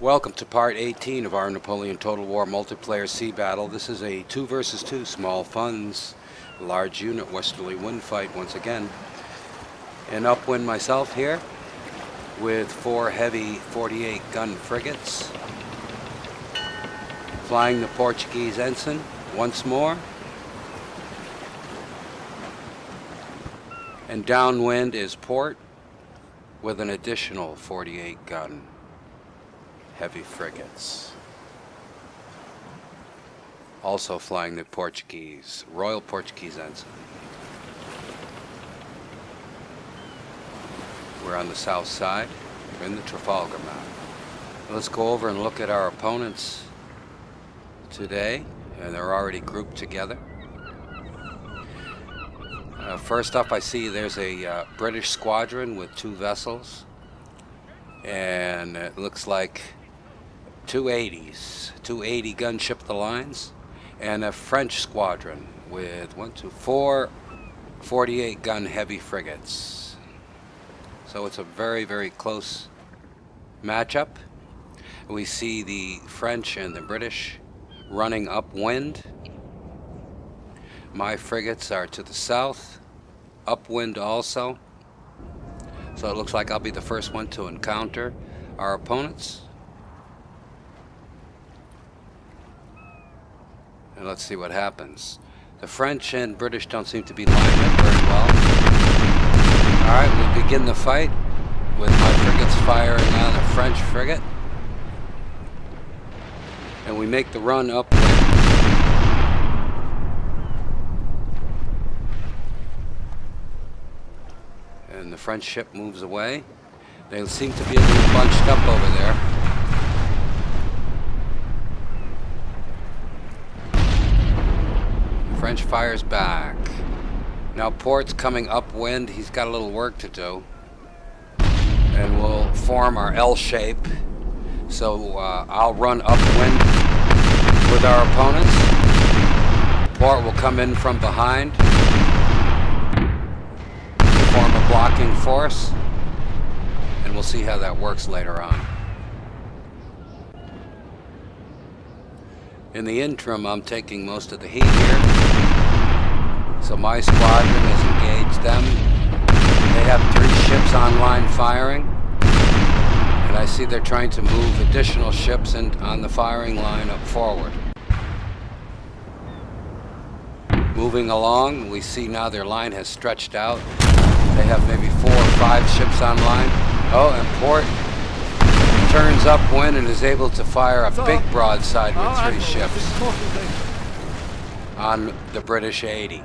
Welcome to part 18 of our Napoleon Total War multiplayer sea battle. This is a 2 versus 2 small funds, large unit westerly wind fight once again. And upwind myself here with 4 heavy 48 gun frigates. Flying the Portuguese ensign once more. And downwind is port with an additional 48 gun heavy frigates. Also flying the Royal Portuguese ensign. We're on the south side. We're in the Trafalgar map. Let's go over and look at our opponents today, and they're already grouped together. First up, I see there's a British squadron with 2 vessels, and it looks like 2 80 gunship the lines, and a French squadron with 4 48 gun heavy frigates. So it's a very, very close matchup. We see the French and the British running upwind. My frigates are to the south, upwind also. So it looks like I'll be the first one to encounter our opponents. And let's see what happens. The French and British don't seem to be lined up very well. Alright, we'll begin the fight with my frigates firing on a French frigate. And we make the run upwind. And the French ship moves away. They seem to be a little bunched up over there. French fires back. Now port's coming upwind. He's got a little work to do. And we'll form our L shape. So I'll run upwind with our opponents. Port will come in from behind. Form a blocking force. And we'll see how that works later on. In the interim, I'm taking most of the heat here. So my squadron has engaged them. They have 3 ships online firing. And I see they're trying to move additional ships on the firing line up forward. Moving along, we see now their line has stretched out. They have maybe 4 or 5 ships online. Oh, and port turns upwind and is able to fire a big broadside with 3 ships on the British 80.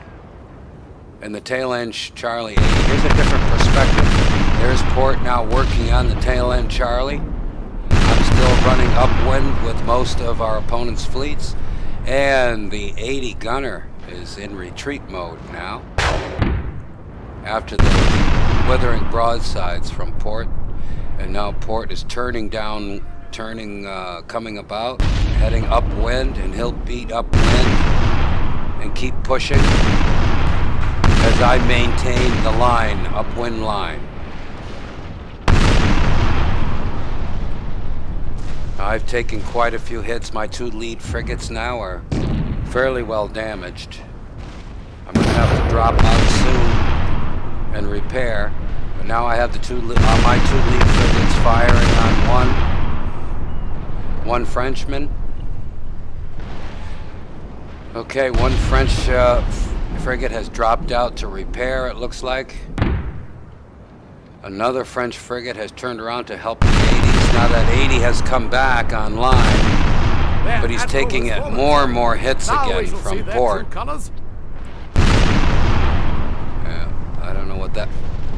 And the tail end Charlie 80. Here's a different perspective. There's port now working on the tail end Charlie. I'm still running upwind with most of our opponent's fleets. And the 80 gunner is in retreat mode now, after those withering broadsides from port. And now port is coming about, heading upwind, and he'll beat upwind and keep pushing as I maintain the line, upwind line. I've taken quite a few hits. My 2 lead frigates now are fairly well damaged. I'm going to have to drop out soon and repair. But now I have my 2 lead frigates firing on one Frenchman. Okay, 1 French frigate has dropped out to repair, it looks like. Another French frigate has turned around to help the 80s. Now that 80 has come back online, but he's taking more and more hits again from port. I don't know what that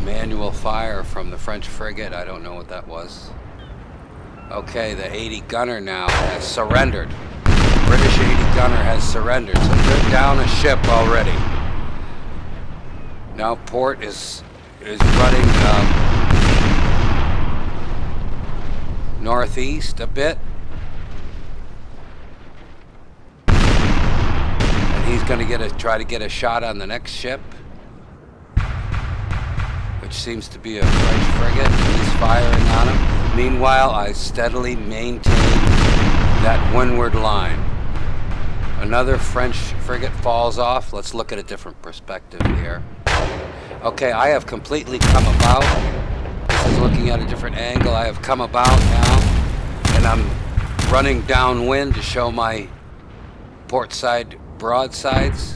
manual fire from the French frigate, I don't know what that was. Okay, the 80 gunner now has surrendered. British 80 gunner has surrendered, so they're down a ship already. Now port is running northeast a bit. And he's going to try to get a shot on the next ship, which seems to be a French frigate. He's firing on him. Meanwhile, I steadily maintain that windward line. Another French frigate falls off. Let's look at a different perspective here. Okay, I have completely come about. This is looking at a different angle. I have come about now, and I'm running downwind to show my port side broadsides.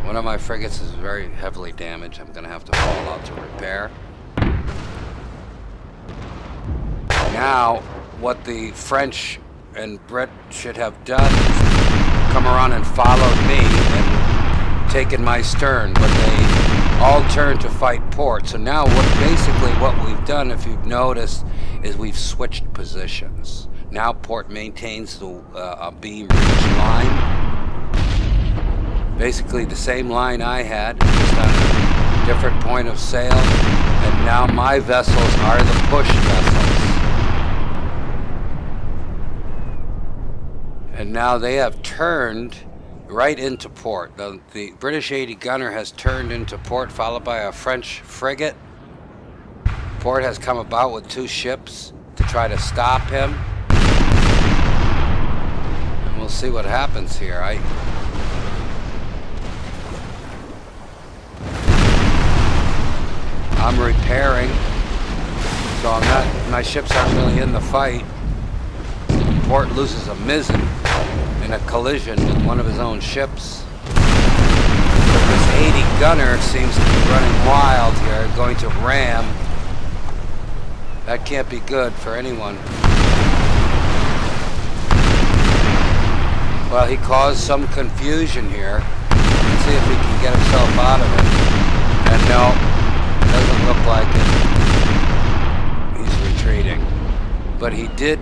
One of my frigates is very heavily damaged. I'm going to have to fall out to repair. Now, what the French and Brit should have done is come around and followed me and taken my stern, but they all turned to fight port. So now what we've done, if you've noticed, is we've switched positions. Now port maintains a beam reach line. Basically the same line I had, just on a different point of sail, and now my vessels are the push vessels. And now they have turned right into port. The British 80 gunner has turned into port, followed by a French frigate. Port has come about with 2 ships to try to stop him. And we'll see what happens here. I'm repairing, so my ships aren't really in the fight. Port loses a mizzen in a collision with one of his own ships. But this 80 gunner seems to be running wild here, going to ram. That can't be good for anyone. Well, he caused some confusion here. Let's see if he can get himself out of it. And no, doesn't look like it. He's retreating. But he did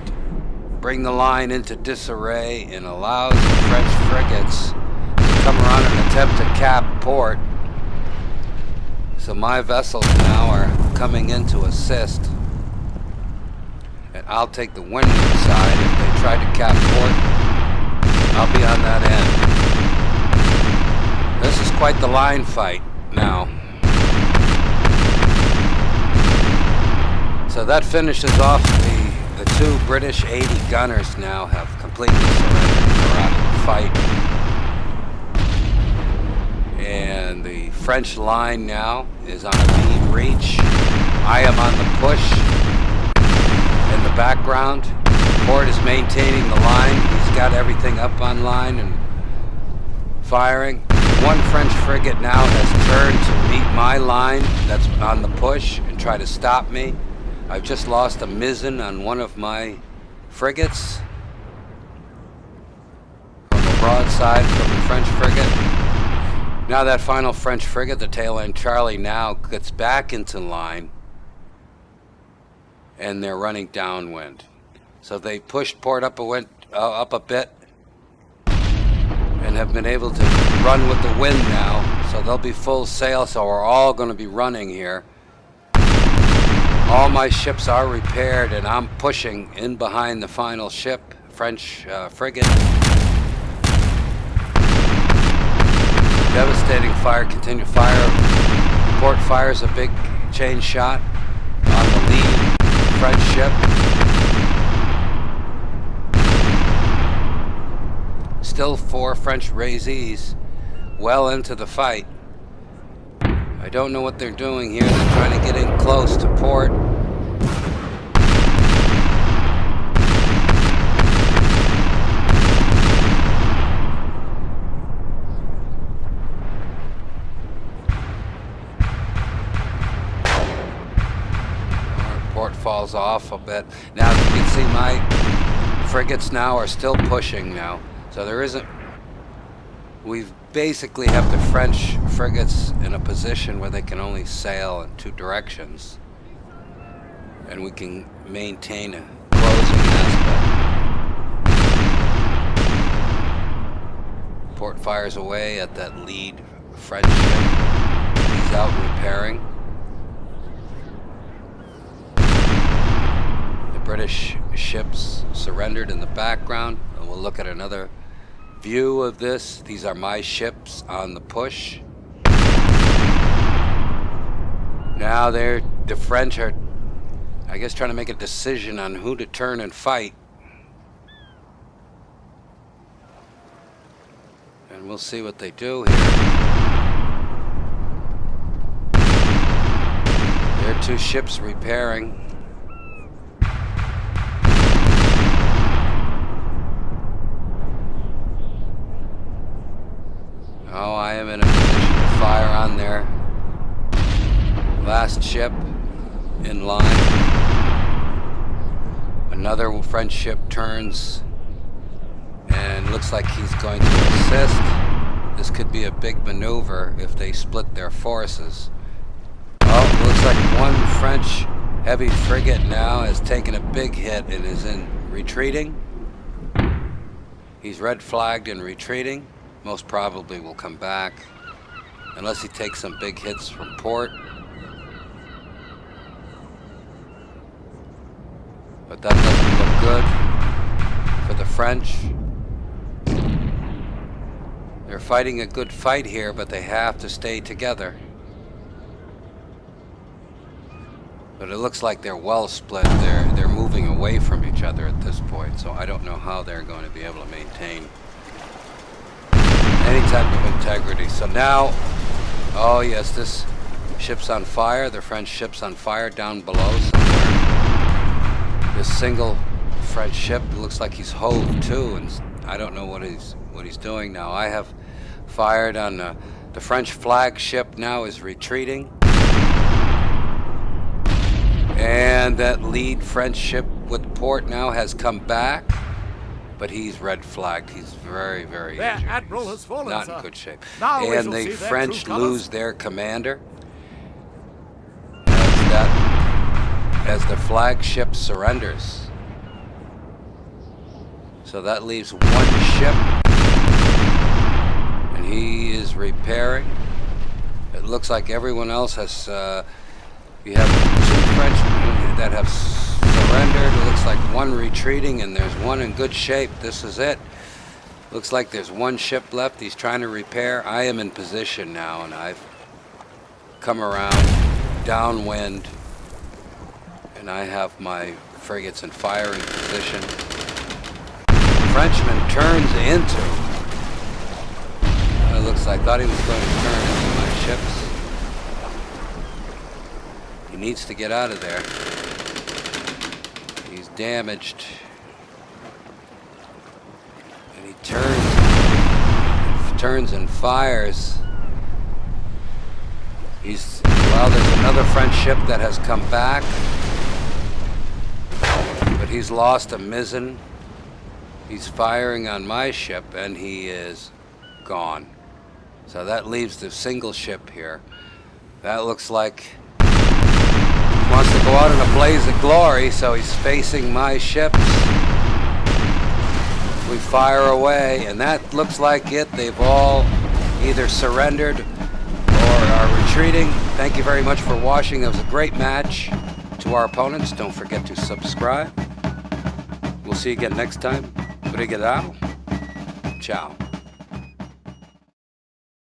bring the line into disarray and allows the French frigates to come around and attempt to cap port. So my vessels now are coming in to assist. And I'll take the windward side. If they try to cap port, I'll be on that end. This is quite the line fight now. So that finishes off the 2 British 80 gunners now have completely surrendered. They're out of the fight. And the French line now is on a beam reach. I am on the push in the background. Port is maintaining the line. He's got everything up on line and firing. One French frigate now has turned to meet my line that's on the push and try to stop me. I've just lost a mizzen on one of my frigates from the broadside from the French frigate. Now that final French frigate, the tail end Charlie, now gets back into line and they're running downwind. So they pushed port up a bit and have been able to run with the wind now. So they'll be full sail, so we're all going to be running here. All my ships are repaired and I'm pushing in behind the final ship, French frigate. Devastating fire, continued fire. Port fires a big chain shot on the lead French ship. Still 4 French razees well into the fight. I don't know what they're doing here. They're trying to get in close to port. Port falls off a bit. Now, as you can see, my frigates now are still pushing now. So there isn't... We basically have the French frigates in a position where they can only sail in 2 directions. And we can maintain a closing aspect. Port fires away at that lead French ship. He's out repairing. The British ships surrendered in the background. And we'll look at another view of this. These are my ships on the push. Now they're the French are, I guess, trying to make a decision on who to turn and fight. And we'll see what they do here. There are two ships repairing. Oh, I am in a position to fire on their last ship in line. Another French ship turns and looks like he's going to assist. This could be a big maneuver if they split their forces. Oh, looks like one French heavy frigate now has taken a big hit and is in retreating. He's red flagged and retreating. Most probably will come back unless he takes some big hits from port. But that doesn't look good for the French. They're fighting a good fight here, but they have to stay together. But it looks like they're well split. They're moving away from each other at this point, so I don't know how they're going to be able to maintain any type of integrity. So now, oh yes, this ship's on fire. The French ship's on fire down below somewhere. This single French ship looks like he's hove to, and I don't know what he's doing now. I have fired on the French flagship. Now is retreating, and that lead French ship with port now has come back. But he's red flagged. He's very, very injured. Admiral has fallen, not sir. in good shape. Now we and shall the see their French true colours. lose their commander as the flagship surrenders. So that leaves one ship, and he is repairing. It looks like everyone else has. You have two Frenchmen that have surrendered. It looks like one retreating, and there's one in good shape. This is it. Looks like there's one ship left. He's trying to repair. I am in position now, and I've come around downwind, and I have my frigates in firing position. The Frenchman turns into. It looks like I thought he was going to turn into my ships. He needs to get out of there. He's damaged. And he turns and fires. Well, there's another French ship that has come back. But he's lost a mizzen. He's firing on my ship, and he is gone. So that leaves the single ship here. That looks like wants to go out in a blaze of glory, so he's facing my ships. We fire away, and that looks like it. They've all either surrendered or are retreating. Thank you very much for watching. It was a great match. To our opponents, don't forget to subscribe. We'll see you again next time. Obrigado. Ciao.